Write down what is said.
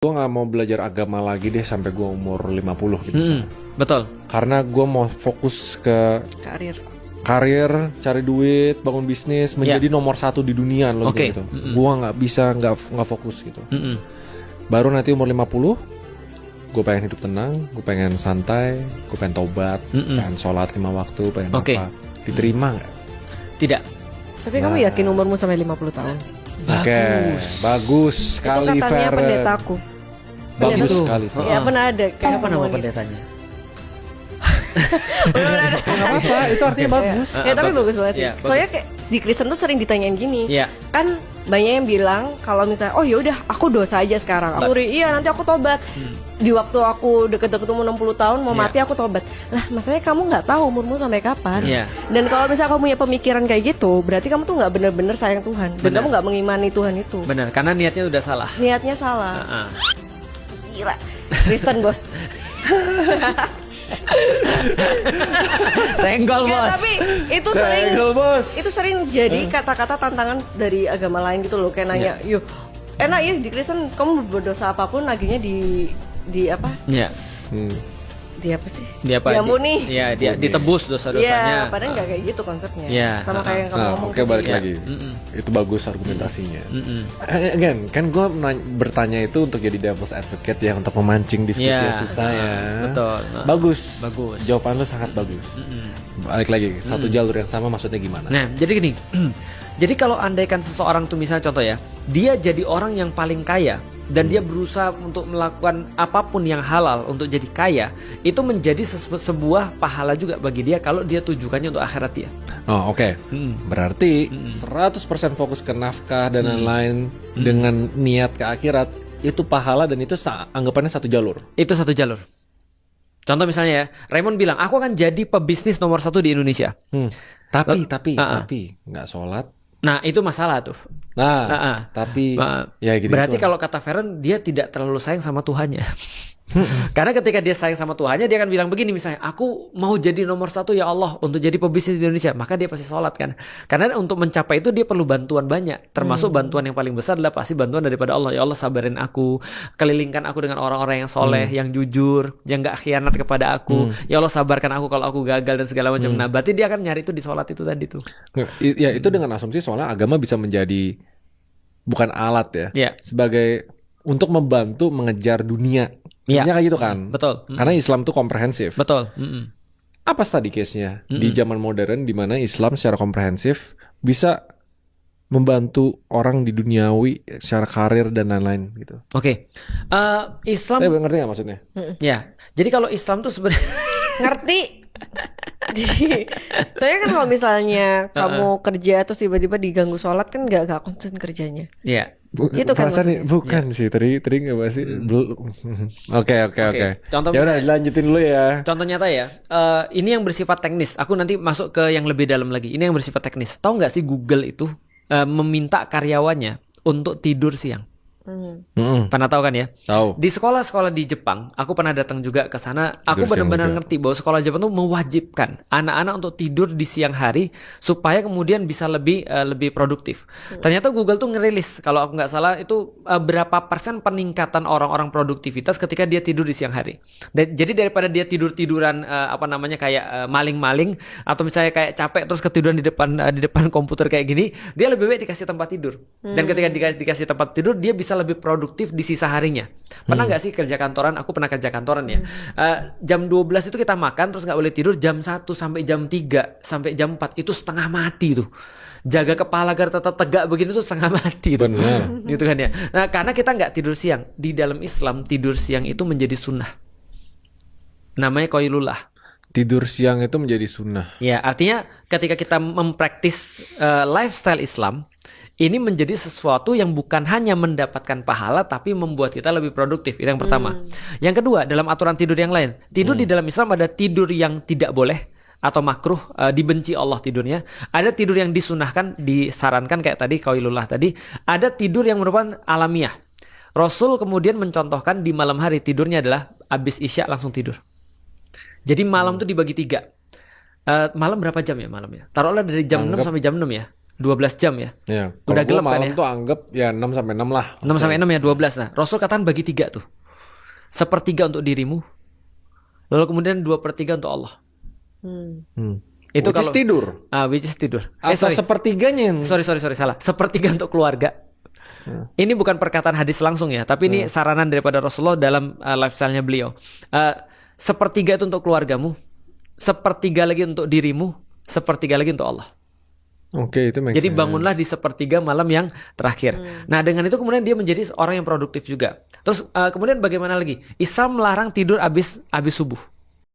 gue nggak mau belajar agama lagi deh sampai gue umur 50 gitu misalnya. Betul. Karena gue mau fokus ke karir, cari duit, bangun bisnis, menjadi nomor satu di dunia loh gitu. Gue nggak bisa nggak fokus gitu. Baru nanti umur 50, gue pengen hidup tenang, gue pengen santai, gue pengen tobat, pengen sholat 5 waktu, pengen apa. Diterima nggak? Tidak. Tapi kamu yakin umurmu sampai 50 tahun? Bagus sekali, Itu katanya Fer. pendetaku. Bagus sekali, Fer. Ya pernah ada. Siapa nama pendetanya? Gak apa-apa, itu artinya bagus. Ya tapi bagus banget sih. Ya, Soalnya kayak di Kristen tuh sering ditanyain gini. Iya. Kan banyak yang bilang kalau misalnya oh yaudah aku dosa aja sekarang. Iya nanti aku tobat. Di waktu aku deket-deket umur 60 tahun mau mati aku tobat. Lah masalahnya kamu nggak tahu umurmu sampai kapan. Dan kalau misalnya kamu punya pemikiran kayak gitu, berarti kamu tuh nggak bener-bener sayang Tuhan. Dan kamu nggak mengimani Tuhan itu. Benar, karena niatnya udah salah. Niatnya salah. Gila. Kristen bos. Senggol Ya, bos. tapi itu sering jadi kata-kata tantangan dari agama lain gitu loh, kayak nanya, yuk enak ya di Kristen kamu berdosa apapun naginya di apa? Iya. Di apa sih? Diampuni. Iya, dia ditebus dosa-dosanya. Iya, padahal nggak kayak gitu konsepnya. Iya. Sama kayak yang kamu ngomong. Oke, balik lagi. Itu bagus argumentasinya. Again, kan gue bertanya itu untuk jadi devil's advocate ya, untuk memancing diskusi yang susah ya. Betul. Bagus. Jawaban lu sangat bagus. Balik lagi, satu jalur yang sama maksudnya gimana? Nah, jadi gini. Jadi kalau andaikan seseorang tuh misalnya contoh ya, dia jadi orang yang paling kaya dan dia berusaha untuk melakukan apapun yang halal untuk jadi kaya, itu menjadi sebuah pahala juga bagi dia kalau dia tujukannya untuk akhirat dia. Oh, oke. Berarti 100% fokus ke nafkah dan lain-lain dengan niat ke akhirat, itu pahala dan itu anggapannya satu jalur. Itu satu jalur. Contoh misalnya ya, Raymond bilang, aku akan jadi pebisnis nomor 1 di Indonesia. Tapi nggak sholat. Nah, itu masalah tuh. Tapi ya gitu. Berarti kalau kata Feren, dia tidak terlalu sayang sama Tuhannya. Karena ketika dia sayang sama Tuhannya, dia akan bilang begini misalnya, aku mau jadi nomor 1 ya Allah untuk jadi pebisnis di Indonesia. Maka dia pasti sholat kan. Karena untuk mencapai itu dia perlu bantuan banyak. Termasuk bantuan yang paling besar adalah pasti bantuan daripada Allah. Ya Allah sabarin aku, kelilingkan aku dengan orang-orang yang soleh, yang jujur, yang gak khianat kepada aku. Ya Allah sabarkan aku kalau aku gagal dan segala macam. Nah berarti dia akan nyari itu di sholat itu tadi tuh. Ya itu dengan asumsi soalnya agama bisa menjadi bukan alat ya. Sebagai untuk membantu mengejar dunia. Intinya kayak gitu kan. Betul. Karena Islam tuh komprehensif. Betul. Apa study case-nya di zaman modern di mana Islam secara komprehensif bisa membantu orang di duniawi secara karir dan lain-lain gitu. Oke. Islam ngerti gak maksudnya? Ya. Jadi kalau Islam tuh sebenarnya Ngerti. Soalnya kan kalau misalnya kamu kerja terus tiba-tiba diganggu sholat kan gak konsen kerjanya. Iya. Gitu kan maksudnya. Bukan sih tadi nggak bahas sih. Oke. Contoh ya udah lanjutin dulu ya. Contoh nyata ya. Ini yang bersifat teknis. Aku nanti masuk ke yang lebih dalam lagi. Ini yang bersifat teknis. Tahu nggak sih Google itu meminta karyawannya untuk tidur siang? Pernah tahu kan ya? Tahu. Di sekolah-sekolah di Jepang, aku pernah datang juga ke sana. Aku benar-benar ngerti bahwa sekolah Jepang tuh mewajibkan anak-anak untuk tidur di siang hari supaya kemudian bisa lebih produktif. Ternyata Google tuh ngerilis kalau aku nggak salah itu berapa persen peningkatan orang-orang produktivitas ketika dia tidur di siang hari. Jadi daripada dia tiduran kayak maling-maling atau misalnya kayak capek terus ketiduran di depan komputer kayak gini, dia lebih baik dikasih tempat tidur. Dan ketika dikasih tempat tidur, dia bisa lebih produktif di sisa harinya. Pernah nggak sih kerja kantoran? Aku pernah kerja kantoran ya. Jam 12 itu kita makan terus nggak boleh tidur. Jam 1 sampai jam 3 sampai jam 4 itu setengah mati tuh. Jaga kepala agar tetap tegak begitu tuh setengah mati tuh. Benar. Gitu kan ya. Nah karena kita nggak tidur siang. Di dalam Islam tidur siang itu menjadi sunnah. Namanya qailullah. Tidur siang itu menjadi sunnah. Ya artinya ketika kita mempraktis lifestyle Islam, ini menjadi sesuatu yang bukan hanya mendapatkan pahala tapi membuat kita lebih produktif. Itu yang pertama. Yang kedua, dalam aturan tidur yang lain. Tidur di dalam Islam ada tidur yang tidak boleh atau makruh, dibenci Allah tidurnya. Ada tidur yang disunahkan, disarankan kayak tadi qailullah tadi. Ada tidur yang merupakan alamiah. Rasul kemudian mencontohkan di malam hari tidurnya adalah habis Isya langsung tidur. Jadi malam tuh dibagi 3. Malam berapa jam ya malamnya? Taruhlah dari jam 6 sampai jam 6 ya. 12 jam ya. Ya. Udah gelap kan malam ya. tuh anggap ya 6 sampai 6 lah. 6 sampai 6 ya 12. Nah, Rasul katakan bagi 3 tuh. 1/3 untuk dirimu. Lalu kemudian 2/3 untuk Allah. Itu which kalau is tidur. Which is tidur. Atau sepertiganya yang Sorry, salah. 1/3 untuk keluarga. Ini bukan perkataan hadis langsung ya, tapi ini saranan daripada Rasulullah dalam lifestyle-nya beliau. 1/3 itu untuk keluargamu, 1/3 lagi untuk dirimu, 1/3 lagi untuk Allah. Oke, itu make Jadi sense. bangunlah di 1/3 malam yang terakhir. Nah, dengan itu kemudian dia menjadi orang yang produktif juga. Terus kemudian bagaimana lagi? Islam melarang tidur habis subuh.